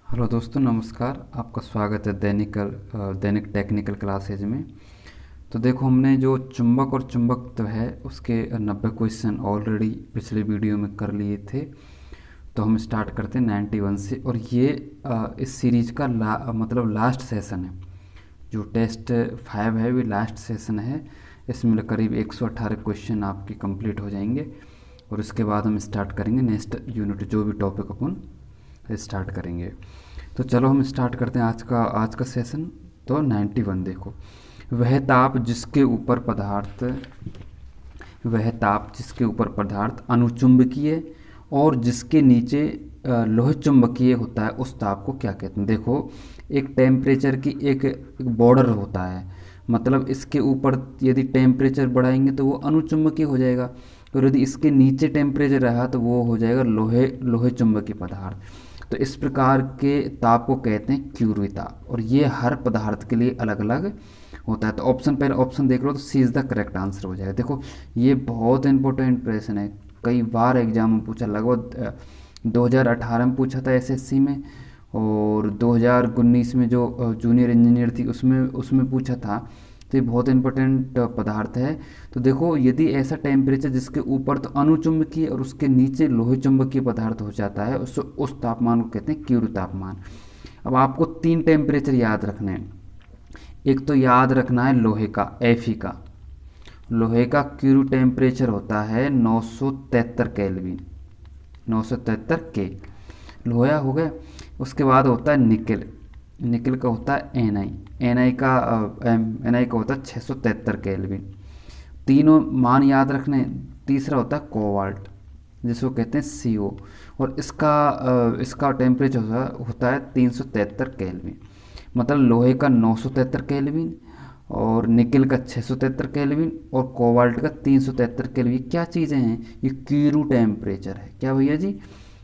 Hello दोस्तों, नमस्कार। आपका स्वागत है दैनिक टेक्निकल क्लासेज में। तो देखो, हमने जो चुंबक और चुंबकत्व है उसके 90 क्वेश्चन ऑलरेडी पिछले वीडियो में कर लिए थे। तो हम स्टार्ट करते हैं 91 से। और ये इस सीरीज का मतलब लास्ट सेशन है। जो टेस्ट 5 है, वो लास्ट सेशन है। इसमें करीब 118 क्वेश्चन आपके कंप्लीट हो जाएंगे और उसके बाद हम स्टार्ट करेंगे नेक्स्ट यूनिट, जो भी टॉपिक अपन स्टार्ट करेंगे। तो चलो हम स्टार्ट करते हैं आज का सेशन। तो 91 देखो। वह ताप जिसके ऊपर पदार्थ वह ताप जिसके ऊपर पदार्थ अनुचुंबकीय और जिसके नीचे लोह चुंबकीय होता है, उस ताप को क्या कहते हैं। देखो, एक टेम्परेचर की एक बॉर्डर होता है। मतलब इसके ऊपर यदि टेम्परेचर बढ़ाएंगे तो वो अनुचुंबकीय हो जाएगा, और यदि इसके नीचे टेम्परेचर रहा तो वो हो जाएगा लोहे चुंबकीय पदार्थ। तो इस प्रकार के ताप को कहते हैं क्यूरी ताप, और ये हर पदार्थ के लिए अलग अलग होता है। तो पहले ऑप्शन देख लो, तो सी इज़ द करेक्ट आंसर हो जाएगा। देखो, ये बहुत इंपॉर्टेंट प्रश्न है, कई बार एग्जाम में पूछा, लगभग 2018 में पूछा था एसएससी में, और 2019 में जो जूनियर इंजीनियर थी उसमें पूछा था। तो ये बहुत इंपॉर्टेंट पदार्थ है। तो देखो, यदि ऐसा टेम्परेचर जिसके ऊपर तो अणुचुंबकीय और उसके नीचे लोहे चुंबकीय पदार्थ हो जाता है, उस तापमान को कहते हैं क्यूरी तापमान। अब आपको 3 टेम्परेचर याद रखने हैं। एक तो याद रखना है लोहे का, एफी का। लोहे का क्यूरी टेम्परेचर होता है 973 केल्विन, 973 के। लोहा हो गया। उसके बाद होता है निकेल। निकेल का होता है एन आई का होता है 673 केल्विन। तीनों मान याद रखने। तीसरा होता है कोबाल्ट, जिसको कहते हैं सीओ, और इसका टेम्परेचर होता है 373 केल्विन। मतलब लोहे का 973 केल्विन, और निकेल का 673 केल्विन, और कोबाल्ट का 373 केल्विन। क्या चीज़ें हैं ये? क्यूरी टेम्परेचर है। क्या भैया जी?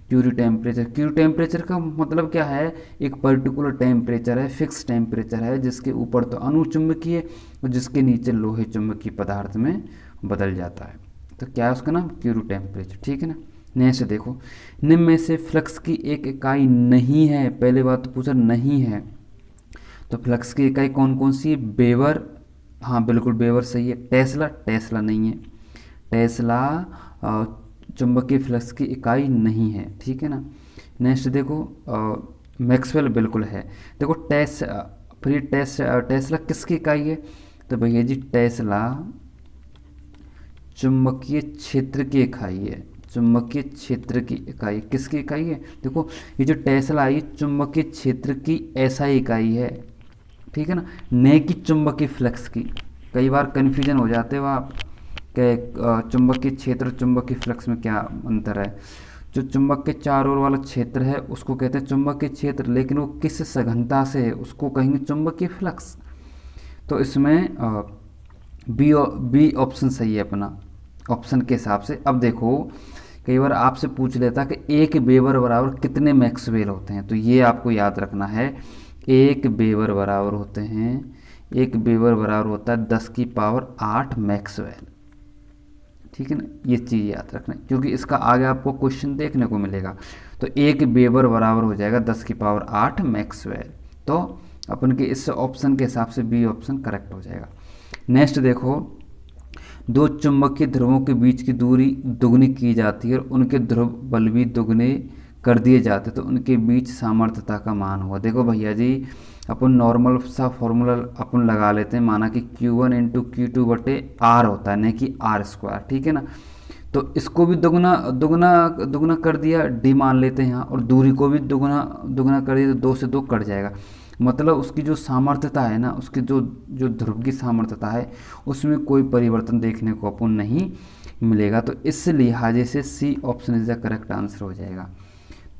Curie temperature. क्यूरी टेम्परेचर का मतलब क्या है? एक पर्टिकुलर टेम्परेचर है, फिक्स टेम्परेचर है, जिसके ऊपर तो अणुचुंबकीय और जिसके नीचे लोहे चुंबकीय पदार्थ में बदल जाता है। तो क्या है उसका नाम? Curie temperature. ठीक है ना। नेक्स्ट देखो, निम्न में से फ्लक्स की एक इकाई नहीं है। पहले बात तो पूछा नहीं है, तो फ्लक्स की इकाई कौन कौन सी है? बेवर। हाँ बिल्कुल, बेवर सही है। टेस्ला, टेस्ला नहीं है। टेस्ला चुंबकीय फ्लक्स की इकाई नहीं है। ठीक है ना। नेक्स्ट देखो, मैक्सवेल बिल्कुल है। देखो, टेस्ला किसकी इकाई है? तो भैया जी, टेस्ला चुंबकीय क्षेत्र की इकाई है। चुंबकीय क्षेत्र की इकाई किसकी इकाई है? देखो, ये जो टेस्ला है, ये चुंबकीय क्षेत्र की ऐसा इकाई है। ठीक है ना, न कि चुंबकीय फ्लक्स की। कई बार कन्फ्यूजन हो जाते हो आप कि चुंबकीय क्षेत्र चुंबकीय फ्लक्स में क्या अंतर है। जो चुंबक के चारों ओर वाला क्षेत्र है उसको कहते हैं चुंबकीय क्षेत्र, लेकिन वो किस सघनता से है उसको कहेंगे चुंबकीय फ्लक्स। तो इसमें बी ऑप्शन सही है अपना, ऑप्शन के हिसाब से। अब देखो, कई बार आपसे पूछ लेता कि एक वेबर बराबर कितने मैक्सवेल होते हैं, तो ये आपको याद रखना है। एक वेबर बराबर होते हैं, एक वेबर बराबर होता है 10⁸ मैक्सवेल। ठीक है ना, ये चीज़ याद रखना, क्योंकि इसका आगे आपको क्वेश्चन देखने को मिलेगा। तो एक वेबर बराबर हो जाएगा 10⁸ मैक्सवेल। तो अपन के इस ऑप्शन के हिसाब से बी ऑप्शन करेक्ट हो जाएगा। नेक्स्ट देखो, दो चुंबकीय ध्रुवों के बीच की दूरी दुगनी की जाती है और उनके ध्रुव बल भी दुगने कर दिए जाते, तो उनके बीच सामर्थ्यता का मान होगा। देखो भैया जी, अपन नॉर्मल सा फॉर्मूला अपन लगा लेते हैं, माना कि Q1 इंटू Q2 बटे R होता है, नहीं कि R²। ठीक है ना। तो इसको भी दुगना दुगना दुगना कर दिया, डी मान लेते हैं यहाँ, और दूरी को भी दुगना दुगना कर दिया, तो 2 से 2 कट जाएगा। मतलब उसकी जो सामर्थ्यता है ना, उसकी जो जो ध्रुव की सामर्थ्यता है, उसमें कोई परिवर्तन देखने को अपन नहीं मिलेगा। तो इस लिहाजे से C option is the correct answer हो जाएगा।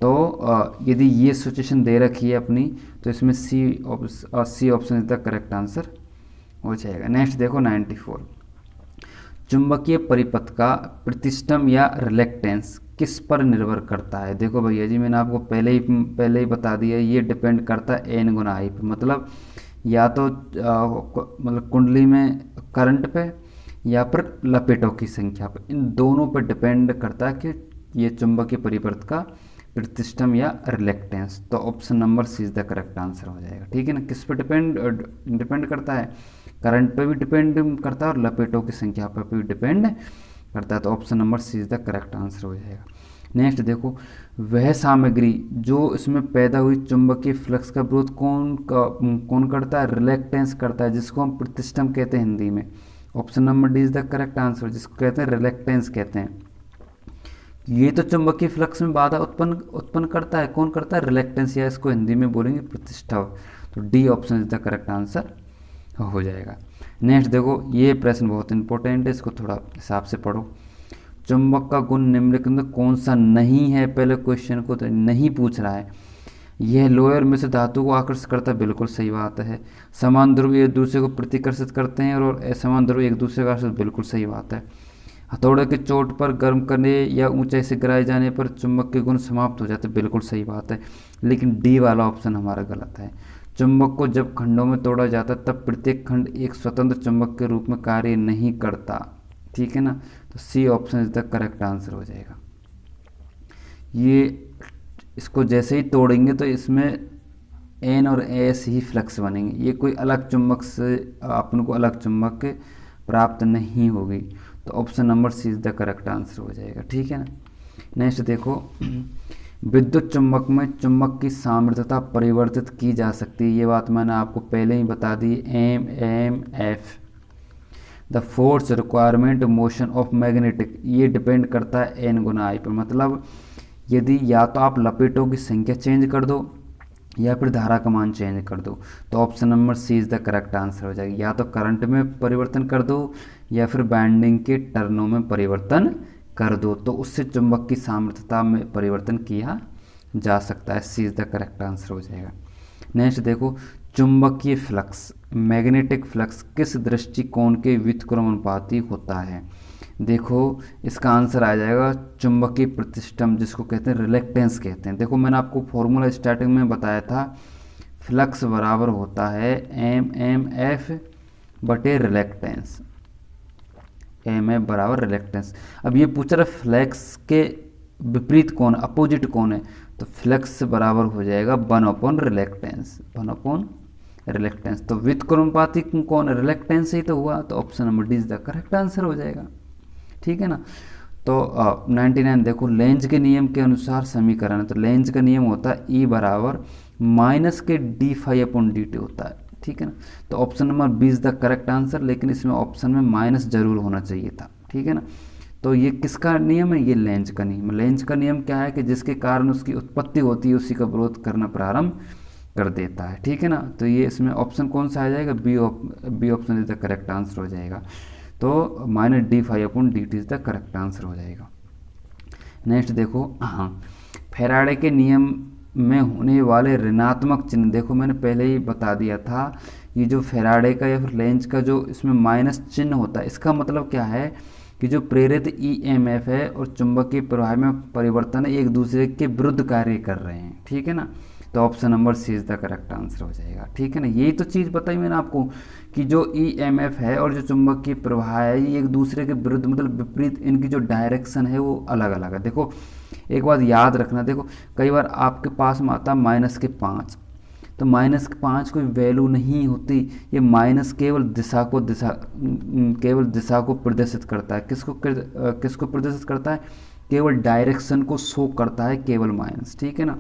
तो यदि ये सिचुएशन दे रखी है अपनी, तो इसमें C option is the correct answer हो जाएगा। नेक्स्ट देखो 94, चुंबकीय परिपथ का प्रतिष्ठम या रिलेक्टेंस किस पर निर्भर करता है? देखो भैया जी, मैंने आपको पहले ही बता दिया, ये डिपेंड करता है एन गुना आई पे। मतलब या तो मतलब कुंडली में करंट पे, या फिर लपेटों की संख्या पे। इन दोनों पर डिपेंड करता है कि ये चुंबकीय परिपथ का प्रतिष्ठम या रिलेक्टेंस। तो option number C is the correct answer हो जाएगा। ठीक है ना, किस पे डिपेंड करता है, करंट पे भी डिपेंड करता है और लपेटों की संख्या पर भी डिपेंड करता है। तो option number C is the correct answer हो जाएगा। नेक्स्ट देखो, वह सामग्री जो इसमें पैदा हुई चुंबकीय फ्लक्स का विरोध कौन करता है, रिलेक्टेंस करता है, जिसको हम प्रतिष्ठम कहते हैं हिंदी में। Option number D is the correct answer, जिसको कहते हैं रिलेक्टेंस कहते हैं। ये तो चुंबकीय फ्लक्स में बाधा उत्पन्न करता है, कौन करता है, रिलेक्टेंस, या इसको हिंदी में बोलेंगे प्रतिष्ठा। तो D option is the correct answer हो जाएगा। नेक्स्ट देखो, ये प्रश्न बहुत इंपॉर्टेंट है, इसको थोड़ा हिसाब से पढ़ो। चुंबक का गुण निम्नलिखित में कौन सा नहीं है, पहले क्वेश्चन को तो नहीं पूछ रहा है। यह लोहे में से धातु को आकर्षित करता है, बिल्कुल सही बात है। समान ध्रुव एक दूसरे को प्रतिकर्षित करते हैं और असमान ध्रुव एक दूसरे का आकर्षित, बिल्कुल सही बात है। हथौड़े की चोट पर गर्म करने या ऊंचाई से गिराए जाने पर चुंबक के गुण समाप्त हो जाते, बिल्कुल सही बात है। लेकिन डी वाला ऑप्शन हमारा गलत है। चुंबक को जब खंडों में तोड़ा जाता है तब प्रत्येक खंड एक स्वतंत्र चुंबक के रूप में कार्य नहीं करता। ठीक है ना, तो C option is the correct answer हो जाएगा। ये इसको जैसे ही तोड़ेंगे तो इसमें एन और एस ही फ्लक्स बनेंगे, ये कोई अलग चुंबक से अपन को अलग चुंबक प्राप्त नहीं होगी। तो option number C is the correct answer हो जाएगा। ठीक है ना, नेक्स्ट देखो, विद्युत चुंबक में चुंबक की सामर्थ्यता परिवर्तित की जा सकती है, ये बात मैंने आपको पहले ही बता दी। M F the force requirement motion of magnetic, ये डिपेंड करता है एन गुना आई पर। मतलब यदि या तो आप लपेटों की संख्या चेंज कर दो या फिर धारा का मान चेंज कर दो, तो option number C is the correct answer हो जाएगा। या तो करंट में परिवर्तन कर दो या फिर बाइंडिंग के टर्नों में परिवर्तन कर दो, तो उससे चुंबक की सामर्थ्यता में परिवर्तन किया जा सकता है। सी इज द करेक्ट आंसर हो जाएगा। नेक्स्ट देखो, चुंबकीय फ्लक्स, मैग्नेटिक फ्लक्स किस दृष्टिकोण के व्युत्क्रमानुपाती होता है। देखो इसका आंसर आ जाएगा चुंबकीय प्रतिष्ठम, जिसको कहते हैं रिलेक्टेंस कहते हैं। देखो मैंने आपको फॉर्मूला स्टार्टिंग में बताया था, फ्लक्स बराबर होता है एम एफ बटे रिलेक्टेंस, एम एफ बराबर रिलेक्टेंस। अब ये पूछ रहा है फ्लक्स के विपरीत कौन, अपोजिट कौन है, तो फ्लक्स बराबर हो जाएगा 1/, रिलेक्टेंस 1/, रिलेक्टेंस। तो व्युत्क्रमानुपाती कौन, रिलेक्टेंस ही तो हुआ, तो option number D is the correct answer हो जाएगा। ठीक है ना, तो 99 देखो, लेंज के नियम के अनुसार समीकरण है, तो लेंज का नियम होता है ई बराबर माइनस के d∅/dt होता है। ठीक है ना, तो option number B is the correct answer, लेकिन इसमें ऑप्शन में माइनस जरूर होना चाहिए था। ठीक है ना, तो ये किसका नियम है, ये लेंज का नियम। लेंज का नियम क्या है कि जिसके कारण उसकी उत्पत्ति होती है उसी का विरोध करना प्रारंभ कर देता है। ठीक है ना, तो ये इसमें ऑप्शन कौन सा आ जाएगा, B option is the correct answer हो जाएगा। तो minus d∅/dt is the correct answer हो जाएगा। नेक्स्ट देखो, हाँ, फैराडे के नियम में होने वाले ऋणात्मक चिन्ह, देखो मैंने पहले ही बता दिया था, ये जो फैराडे का या फिर लेंज का जो इसमें माइनस चिन्ह होता है, इसका मतलब क्या है कि जो प्रेरित ईएमएफ है और चुंबकीय प्रवाह में परिवर्तन एक दूसरे के विरुद्ध कार्य कर रहे हैं। ठीक है ना, तो option number C is the correct answer हो जाएगा। ठीक है ना, यही तो चीज़ बताई मैंने आपको कि जो ईएमएफ है और जो चुंबकीय प्रवाह है ये एक दूसरे के विरुद्ध, मतलब विपरीत, इनकी जो डायरेक्शन है वो अलग अलग है। देखो एक बात याद रखना, देखो कई बार आपके पास में आता -5, तो -5 कोई वैल्यू नहीं होती, ये माइनस केवल दिशा को प्रदर्शित करता है। किसको प्रदर्शित करता है, केवल डायरेक्शन को शो करता है, केवल माइनस। ठीक है ना,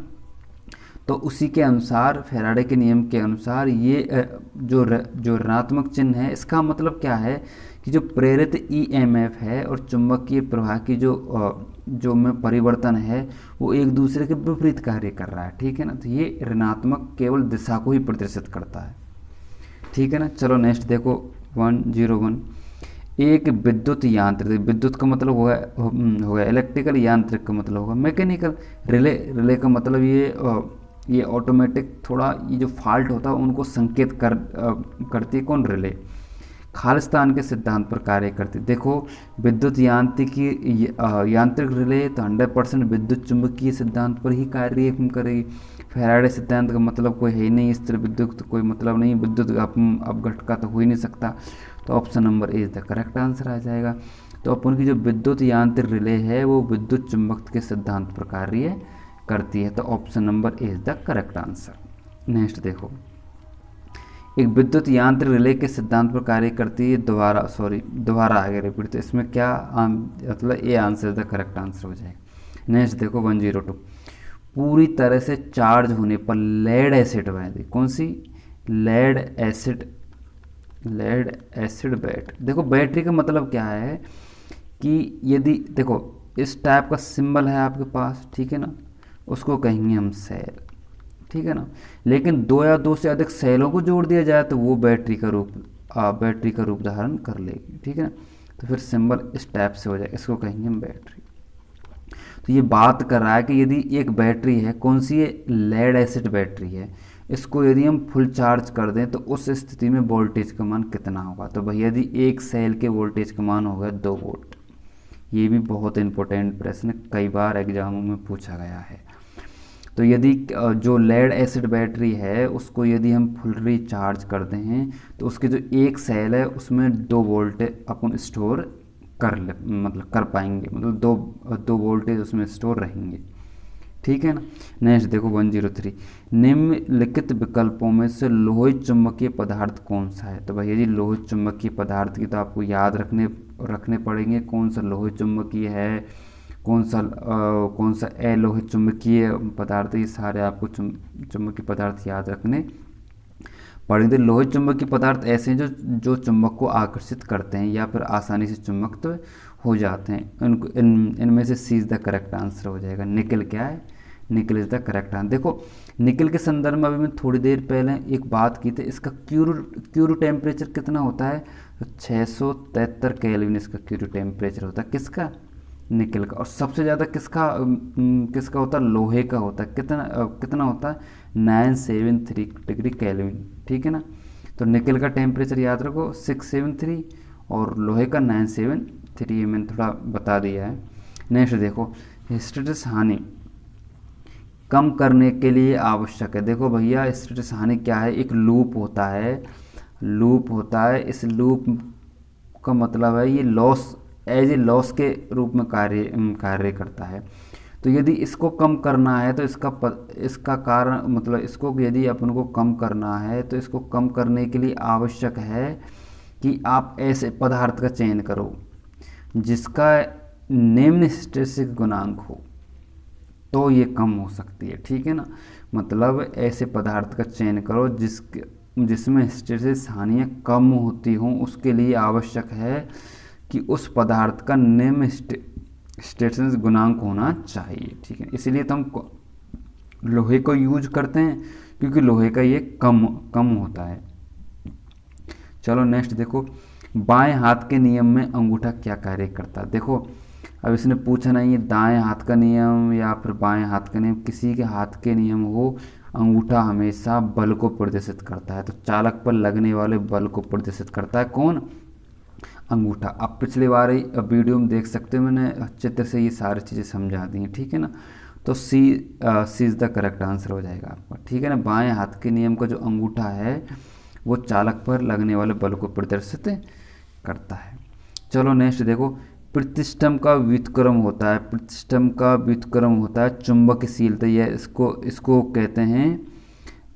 तो उसी के अनुसार फैराडे के नियम के अनुसार ये जो ऋणात्मक चिन्ह है, इसका मतलब क्या है कि जो प्रेरित ईएमएफ है और चुंबकीय प्रवाह की जो में परिवर्तन है वो एक दूसरे के विपरीत कार्य कर रहा है। ठीक है ना, तो ये ऋणात्मक केवल दिशा को ही प्रदर्शित करता है। ठीक है ना, चलो नेक्स्ट देखो 101, एक विद्युत यांत्रिक, विद्युत का मतलब होगा इलेक्ट्रिकल, यांत्रिक का मतलब होगा मैकेनिकल, रिले का मतलब ये ऑटोमेटिक, थोड़ा ये जो फॉल्ट होता है उनको संकेत करती है कौन, रिले। खालिस्तान के सिद्धांत पर कार्य करती। देखो विद्युत यांत्रिक रिले तो 100% विद्युत चुंबकीय सिद्धांत पर ही कार्य करेगी। फैराडे सिद्धांत का मतलब कोई है ही नहीं, स्थिर विद्युत तो कोई मतलब नहीं, विद्युत अपघट का तो हो ही नहीं सकता। तो option number A is the correct answer आ जाएगा। तो अपन की जो विद्युत यांत्रिक रिले है वो विद्युत चुंबक के सिद्धांत पर कार्य करती है, तो option number A is the correct answer. Next देखो, एक विद्युत यांत्रिक रिले के सिद्धांत पर कार्य करती है, दोबारा आगे रिपीट, तो इसमें क्या मतलब A answer is the correct answer हो जाएगा। नेक्स्ट देखो 102, पूरी तरह से चार्ज होने पर लेड एसिड बैटरी, कौन सी? Lead acid battery. देखो बैटरी का मतलब क्या है कि यदि देखो इस टाइप का सिंबल है आपके पास, ठीक है ना, उसको कहेंगे हम सेल, ठीक है ना। लेकिन दो या दो से अधिक सेलों को जोड़ दिया जाए तो वो बैटरी का रूप धारण कर लेगी, ठीक है ना। तो फिर सिंबल इस टाइप से हो जाएगा, इसको कहेंगे हम बैटरी। तो ये बात कर रहा है कि यदि एक बैटरी है, कौन सी है? लेड एसिड बैटरी है, इसको यदि हम फुल चार्ज कर दें तो उस स्थिति में वोल्टेज का मान कितना होगा? तो भैया यदि एक सेल के वोल्टेज का मान होगा 2 वोल्ट। ये भी बहुत इंपॉर्टेंट प्रश्न, कई बार एग्जामों में पूछा गया है। तो यदि जो लेड एसिड बैटरी है उसको यदि हम फुल चार्ज करते हैं तो उसके जो एक सेल है उसमें 2 वोल्ट अपन स्टोर कर पाएंगे, मतलब दो वोल्टेज उसमें स्टोर रहेंगे, ठीक है ना। नेक्स्ट देखो 103, निम्नलिखित विकल्पों में से लोहित चुंबकीय पदार्थ कौन सा है? तो भैया जी लोहित चुंबकीय पदार्थ की तो आपको याद रखने पड़ेंगे, कौन सा लोहित चुंबकीय है, कौन सा अलोहित चुंबकीय पदार्थ, ये सारे आपको चुंबकीय पदार्थ याद रखने पड़ेंगे। लोहित चुंबकीय पदार्थ ऐसे हैं जो चुंबक को आकर्षित करते हैं या फिर आसानी से चुंबक हो जाते हैं। इनमें से सी इज द करेक्ट आंसर हो जाएगा। निकल क्या है? निकल इज द करेक्ट आंसर। देखो निकल के संदर्भ में अभी मैं थोड़ी देर पहले एक बात की थी, इसका क्यूरू टेम्परेचर कितना होता है? 673 केल्विन इसका क्यूरू टेम्परेचर होता है। किसका? निकल का। और सबसे ज़्यादा किसका होता है? लोहे का होता है। कितना होता है? 973 डिग्री केल्विन, ठीक है ना। तो निकल का टेम्परेचर याद रखो 673 और लोहे का 973, ये मैंने थोड़ा बता दिया है। नेक्स्ट देखो, हिस्टेरिसिस हानि कम करने के लिए आवश्यक है। देखो भैया हिस्टेरिसिस हानि क्या है? एक लूप होता है, इस लूप का मतलब है ये एज ए लॉस के रूप में कार्य करता है। तो यदि इसको कम करना है तो इसका कारण मतलब इसको यदि अपन को कम करना है तो इसको कम करने के लिए आवश्यक है कि आप ऐसे पदार्थ का चयन करो जिसका निम्न हिस्टेरिसिस गुणांक हो, तो ये कम हो सकती है, ठीक है ना। मतलब ऐसे पदार्थ का चयन करो जिसमें हिस्टेरिसिस हानियाँ कम होती हों, उसके लिए आवश्यक है कि उस पदार्थ का निम्न हिस्टेरिसिस गुणांक होना चाहिए, ठीक है। इसलिए तो हम लोहे को यूज करते हैं क्योंकि लोहे का ये कम होता है। चलो नेक्स्ट देखो, बाएं हाथ के नियम में अंगूठा क्या कार्य करता है? देखो अब इसने पूछा नहीं है दाएं हाथ का नियम या फिर बाएं हाथ का नियम, किसी के हाथ के नियम हो, अंगूठा हमेशा बल को प्रदर्शित करता है। तो चालक पर लगने वाले बल को प्रदर्शित करता है कौन? अंगूठा। अब पिछली बार वीडियो में देख सकते हो, मैंने चित्र से ये सारी चीज़ें समझा दी हैं, ठीक है ना। तो सी इज़ द करेक्ट आंसर हो जाएगा आपका, ठीक है ना। बाएं हाथ के नियम का जो अंगूठा है वो चालक पर लगने वाले बल को प्रदर्शित करता है। चलो नेक्स्ट देखो, प्रतिष्ठम का व्युत्क्रम होता है चुंबकशीलता। यह इसको कहते हैं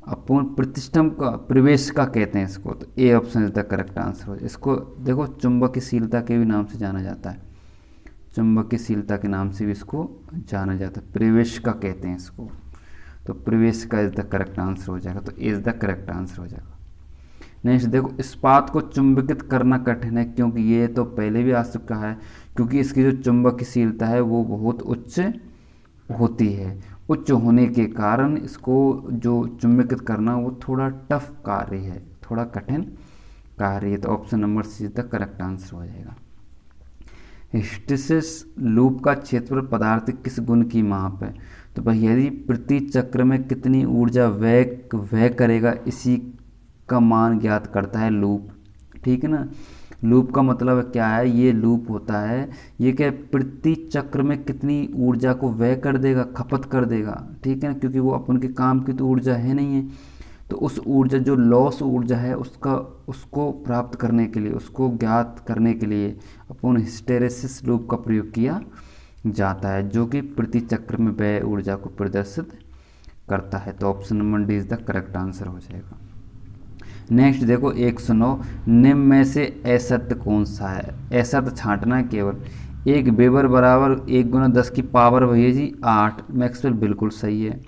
अपन प्रतिष्ठम का प्रवेश का कहते हैं इसको। तो A option is the correct answer हो। इसको देखो चुंबकशीलता के भी नाम से जाना जाता है, चुंबकशीलता के नाम से भी इसको जाना जाता है, प्रवेश का कहते हैं इसको। तो प्रवेश का इज द करेक्ट आंसर हो जाएगा, तो ए इज द करेक्ट आंसर हो जाएगा। नेक्स्ट देखो, इस्पात को चुंबकित करना कठिन है, क्योंकि ये तो पहले भी आ चुका है, क्योंकि इसकी जो चुंबकशीलता है वो बहुत उच्च होती है। उच्च होने के कारण इसको जो चुंबकित करना वो थोड़ा टफ कार्य है, थोड़ा कठिन कार्य है। तो option number C is the correct answer हो जाएगा। हिस्टेरिसिस लूप का क्षेत्रफल पदार्थ किस गुण की माप है? तो भाई यदि प्रति चक्र में कितनी ऊर्जा व्यय करेगा इसी का मान ज्ञात करता है लूप, ठीक है ना। लूप का मतलब क्या है? ये लूप होता है, ये क्या प्रति चक्र में कितनी ऊर्जा को व्यय कर देगा, खपत कर देगा, ठीक है ना, क्योंकि वो अपन के काम की तो ऊर्जा है नहीं है। तो उस ऊर्जा जो लॉस ऊर्जा है उसको प्राप्त करने के लिए, उसको ज्ञात करने के लिए अपन हिस्टेरिसिस लूप का प्रयोग किया जाता है, जो कि प्रति चक्र में व्यय ऊर्जा को प्रदर्शित करता है। तो option number D is the correct answer हो जाएगा। नेक्स्ट देखो 109, निम्न में से असत्य कौन सा है? असत्य छांटना है केवल। एक वेबर बराबर 1 × 10⁻, भैया जी 8, मैक्सवेल बिल्कुल सही है।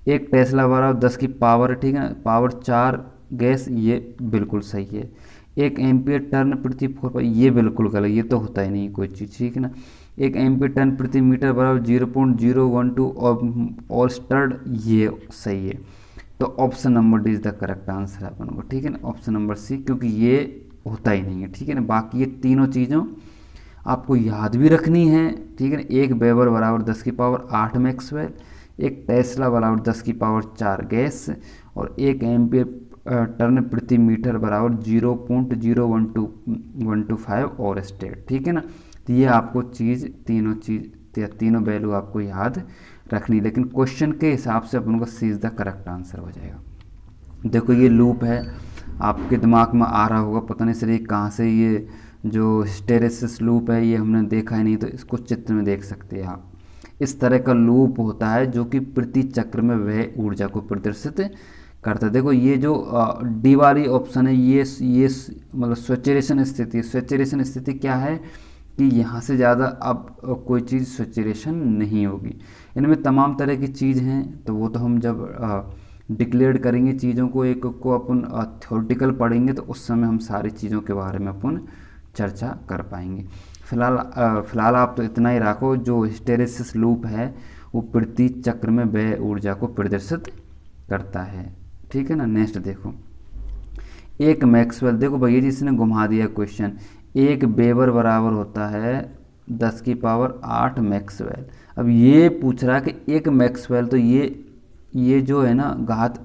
एक टेस्ला बराबर 10⁻, ठीक है ना, पावर 4 गैस, ये बिल्कुल सही है। एक एम्पियर टर्न प्रति 4, ये बिल्कुल गलत, ये तो होता ही नहीं कोई चीज़, ठीक है ना। एक एम्पियर टर्न प्रति मीटर बराबर 0.012 और स्टर्ड, ये सही है। तो option number D is the correct answer है अपन को, ठीक है ना, ऑप्शन नंबर सी, क्योंकि ये होता ही नहीं है, ठीक है ना। बाकी ये तीनों चीज़ों आपको याद भी रखनी है, ठीक है ना। एक वेबर बराबर 10⁸ मैक्सवेल, एक टेस्ला बराबर 10⁻4 गैस, और एक एम्पियर टर्न प्रति मीटर बराबर 0.01215 और स्टेट, ठीक है ना। तो ये आपको तीनों वैल्यू आपको याद रखनी, लेकिन क्वेश्चन के हिसाब से अपन को सी इज द करेक्ट आंसर हो जाएगा। देखो ये लूप है, आपके दिमाग में आ रहा होगा, पता नहीं सर ये कहाँ से, ये जो हिस्टेरेसिस लूप है ये हमने देखा ही नहीं, तो इसको चित्र में देख सकते हैं आप। इस तरह का लूप होता है जो कि प्रति चक्र में वह ऊर्जा को प्रदर्शित करता है। देखो ये जो डी वाली ऑप्शन है, ये मतलब स्वैचुरेशन स्थिति। स्वैचुरेशन स्थिति क्या है कि यहाँ से ज़्यादा अब कोई चीज़ स्वैचुरेशन नहीं होगी। इनमें तमाम तरह की चीज़ हैं, तो वो तो हम जब डिक्लेयर करेंगे चीज़ों को, एक को अपन थ्योरेटिकल पढ़ेंगे, तो उस समय हम सारी चीज़ों के बारे में अपन चर्चा कर पाएंगे। फिलहाल आप तो इतना ही रखो, जो हिस्टेरेसिस लूप है वो प्रति चक्र में व्यय ऊर्जा को प्रदर्शित करता है, ठीक है ना। नेक्स्ट देखो, एक मैक्सवेल, देखो भैया जी इसने घुमा दिया क्वेश्चन। एक वेबर बराबर होता है 10⁸ मैक्सवेल। अब ये पूछ रहा है कि एक मैक्सवेल, तो ये जो है ना घात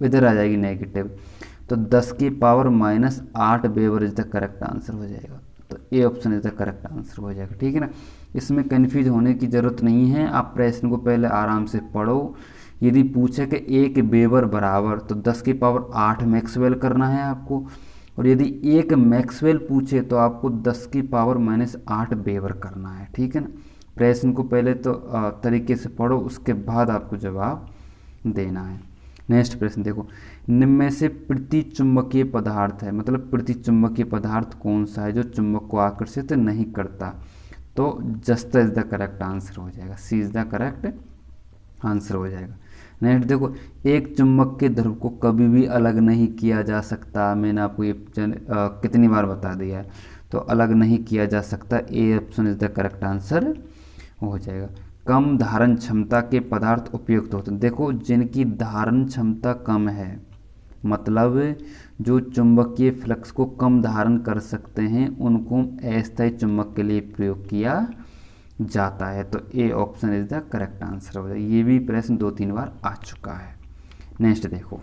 इधर आ जाएगी नेगेटिव, तो 10⁻⁻8 weber is the correct answer हो जाएगा। तो A option is the correct answer हो जाएगा, ठीक है ना। इसमें कन्फ्यूज होने की ज़रूरत नहीं है, आप प्रश्न को पहले आराम से पढ़ो। यदि पूछे कि एक वेबर बराबर, तो 10⁸ मैक्सवेल करना है आपको, और यदि एक मैक्सवेल पूछे तो आपको 10⁻⁻8 वेबर करना है, ठीक है ना। प्रश्न को पहले तो तरीके से पढ़ो, उसके बाद आपको जवाब देना है। नेक्स्ट प्रश्न देखो, निम्न में से प्रति चुंबकीय पदार्थ है, मतलब प्रति चुंबकीय पदार्थ कौन सा है जो चुंबक को आकर्षित नहीं करता? तो जस्ता इज द करेक्ट आंसर हो जाएगा, सी इज द करेक्ट आंसर हो जाएगा। नेक्स्ट देखो, एक चुंबक के ध्रुव को कभी भी अलग नहीं किया जा सकता। मैंने आपको ये कितनी बार बता दिया है, तो अलग नहीं किया जा सकता, A option is the correct answer हो जाएगा। कम धारण क्षमता के पदार्थ उपयुक्त होते हैं। देखो जिनकी धारण क्षमता कम है, मतलब जो चुंबकीय फ्लक्स को कम धारण कर सकते हैं, उनको अस्थायी चुंबक के लिए प्रयोग किया जाता है। तो A option is the correct answer हो जाएगा। ये भी प्रश्न 2-3 बार आ चुका है। नेक्स्ट देखो,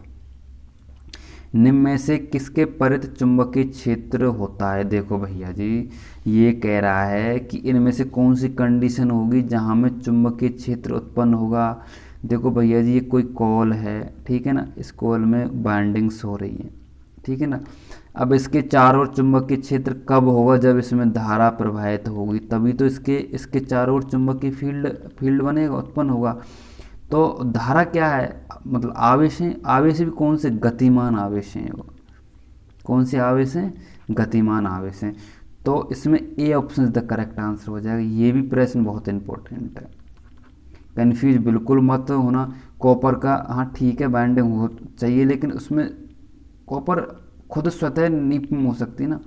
निम्न में से किसके परित चुंबकीय क्षेत्र होता है? देखो भैया जी ये कह रहा है कि इनमें से कौन सी कंडीशन होगी जहां में चुंबकीय क्षेत्र उत्पन्न होगा। देखो भैया जी ये कोई कॉल है, ठीक है ना, इस कॉल में बाइंडिंग्स हो रही है, ठीक है ना। अब इसके चारों ओर चुंबकीय क्षेत्र कब होगा? जब इसमें धारा प्रवाहित होगी, तभी तो इसके चारों ओर चुंबकीय फील्ड बनेगा, उत्पन्न होगा। तो धारा क्या है, मतलब आवेश हैं। आवेश भी कौन से? गतिमान आवेश हैं। वो कौन से आवेश हैं? गतिमान आवेश हैं। तो इसमें A option is the correct answer हो जाएगा। ये भी प्रश्न बहुत इंपॉर्टेंट है, कन्फ्यूज बिल्कुल मत होना। कॉपर का हाँ ठीक है बाइंडिंग हो चाहिए, लेकिन उसमें कॉपर खुद स्वतः नहीं हो सकती ना,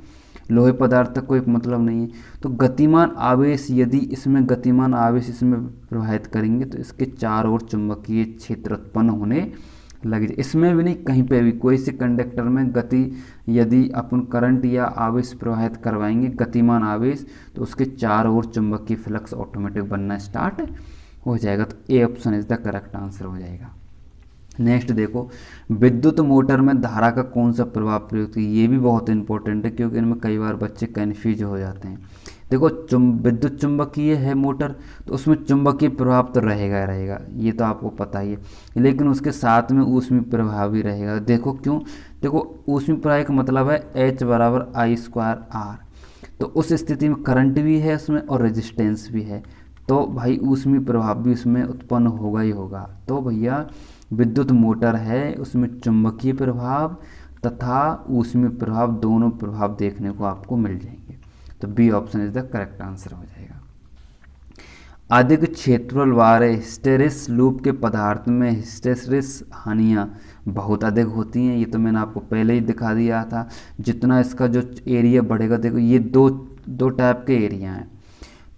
लोहे पदार्थ तक कोई मतलब नहीं है। तो गतिमान आवेश, यदि इसमें गतिमान आवेश इसमें प्रवाहित करेंगे तो इसके चारों ओर चुंबकीय क्षेत्र उत्पन्न होने लग जाए। इसमें भी नहीं, कहीं पे भी कोई से कंडक्टर में गति, यदि अपन करंट या आवेश प्रवाहित करवाएंगे गतिमान आवेश, तो उसके चारों ओर चुंबकीय फ्लक्स ऑटोमेटिक बनना स्टार्ट हो जाएगा। तो A option is the correct answer हो जाएगा। नेक्स्ट देखो, विद्युत मोटर में धारा का कौन सा प्रभाव प्रयुक्त है? ये भी बहुत इंपॉर्टेंट है, क्योंकि इनमें कई बार बच्चे कन्फ्यूज हो जाते हैं। देखो विद्युत चुंबकीय है मोटर, तो उसमें चुंबकीय प्रभाव तो रहेगा रहेगा, ये तो आपको पता ही है, लेकिन उसके साथ में ऊष्मीय प्रभाव भी रहेगा। देखो क्यों? देखो ऊष्मीय प्रभाव का मतलब है H = I² R। तो उस स्थिति में करंट भी है उसमें और रेजिस्टेंस भी है। तो भाई ऊष्मीय प्रभाव भी उसमें उत्पन्न होगा ही होगा। तो भैया विद्युत मोटर है, उसमें चुंबकीय प्रभाव तथा ऊष्मीय प्रभाव, दोनों प्रभाव देखने को आपको मिल जाएंगे। तो B option is the correct answer हो जाएगा। अधिक क्षेत्रफल वाले हिस्टेरिस लूप के पदार्थ में हिस्टेरिस हानियाँ बहुत अधिक होती हैं। ये तो मैंने आपको पहले ही दिखा दिया था। जितना इसका जो एरिया बढ़ेगा, देखो ये दो टाइप के एरिया हैं,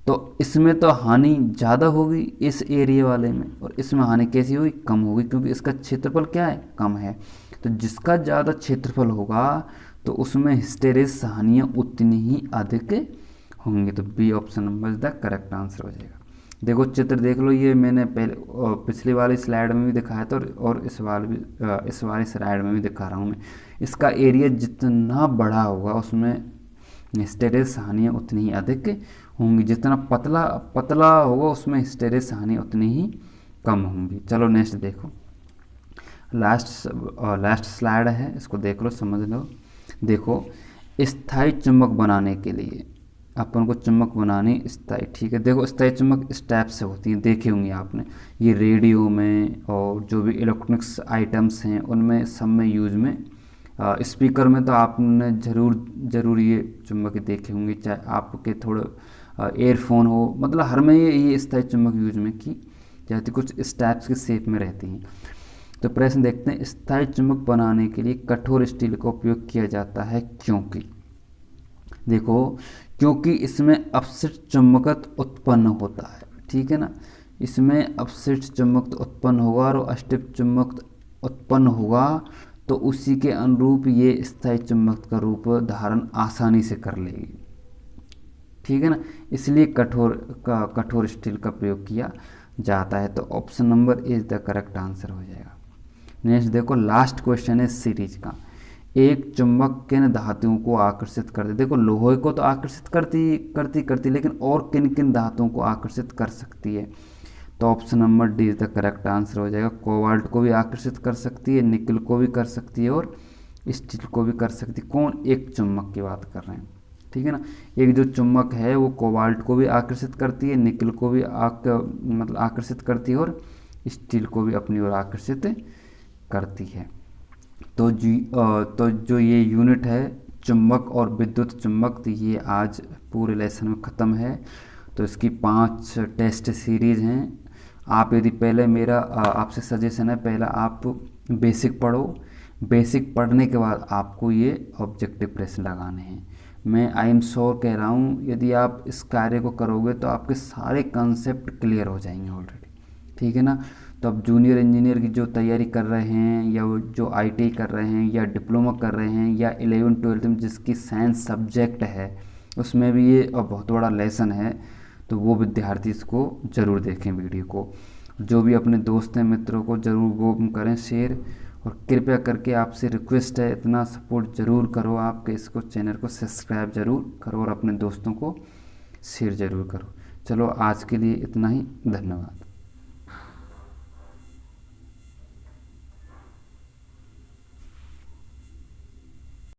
तो इसमें तो हानि ज़्यादा होगी इस एरिया वाले में, और इसमें हानि कैसी होगी, कम होगी, क्योंकि इसका क्षेत्रफल क्या है, कम है। तो जिसका ज़्यादा क्षेत्रफल होगा तो उसमें हिस्टेरिस हानियाँ उतनी ही अधिक होंगी। तो B option number is the correct answer हो जाएगा। देखो चित्र देख लो, ये मैंने पहले पिछली वाली स्लाइड में भी दिखाया था और इस वाली स्लाइड में भी दिखा रहा हूँ मैं। इसका एरिया जितना बड़ा होगा उसमें हिस्टेरिस हानियाँ उतनी ही अधिक होंगी, जितना पतला होगा उसमें हिस्टेरिस हानियाँ उतनी ही कम होंगी। चलो नेक्स्ट देखो, लास्ट स्लाइड है, इसको देख लो, समझ लो। देखो, स्थायी चुंबक बनाने के लिए अपन को चुंबक बनानी स्थायी, ठीक है। देखो स्थायी चुंबक इस टाइप से होती हैं, देखे होंगे आपने, ये रेडियो में और जो भी इलेक्ट्रॉनिक्स आइटम्स हैं उनमें सब में यूज में, स्पीकर में तो आपने ज़रूर ये चुंबक देखे होंगे, चाहे आपके थोड़ा एयरफोन हो, मतलब हर में ये स्थायी चुंबक यूज में की जाती, कुछ इस टाइप्स के शेप में रहती हैं। तो प्रश्न देखते हैं, स्थायी चुंबक बनाने के लिए कठोर स्टील का उपयोग किया जाता है क्योंकि, देखो क्योंकि इसमें अपशिष्ट चुंबकत्व उत्पन्न होता है, ठीक है ना। इसमें अपशिष्ट चुंबकत्व उत्पन्न होगा और अस्टिप चुंबकत्व उत्पन्न होगा, तो उसी के अनुरूप ये स्थायी चुंबक का रूप धारण आसानी से कर लेगी, ठीक है ना। इसलिए कठोर स्टील का प्रयोग किया जाता है। तो option number is the correct answer हो जाएगा। नेक्स्ट देखो, लास्ट क्वेश्चन है सीरीज का, एक चुंबक किन धातुओं को आकर्षित करती। देखो लोहे को तो आकर्षित करती, लेकिन और किन किन धातुओं को आकर्षित कर सकती है। तो option number D is the correct answer हो जाएगा। कोबाल्ट को भी आकर्षित कर सकती है, निकल को भी कर सकती है और स्टील को भी कर सकती है। कौन, एक चुंबक की बात कर रहे हैं, ठीक है ना। एक जो चुंबक है वो कोबाल्ट को भी आकर्षित करती है, निकल को भी आकर्षित करती है और स्टील को भी अपनी ओर आकर्षित करती है। तो जो ये यूनिट है चुंबक और विद्युत चुंबक, तो ये आज पूरे लेसन में ख़त्म है। तो इसकी 5 टेस्ट सीरीज़ हैं। आप यदि पहले मेरा आपसे सजेशन है, पहला आप बेसिक पढ़ो, बेसिक पढ़ने के बाद आपको ये ऑब्जेक्टिव प्रश्न लगाने हैं। मैं आई एम श्योर कह रहा हूँ, यदि आप इस कार्य को करोगे तो आपके सारे कंसेप्ट क्लियर हो जाएंगे ऑलरेडी, ठीक है ना। तो अब जूनियर इंजीनियर की जो तैयारी कर रहे हैं, या जो आईटीआई कर रहे हैं, या डिप्लोमा कर रहे हैं, या 11th-12th में जिसकी साइंस सब्जेक्ट है, उसमें भी ये बहुत बड़ा लेसन है, तो वो विद्यार्थी इसको ज़रूर देखें वीडियो को। जो भी अपने दोस्त हैं, मित्रों को ज़रूर वो करें शेयर, और कृपया करके आपसे रिक्वेस्ट है, इतना सपोर्ट ज़रूर करो आपके, इसको चैनल को सब्सक्राइब ज़रूर करो और अपने दोस्तों को शेयर ज़रूर करो। चलो आज के लिए इतना ही, धन्यवाद।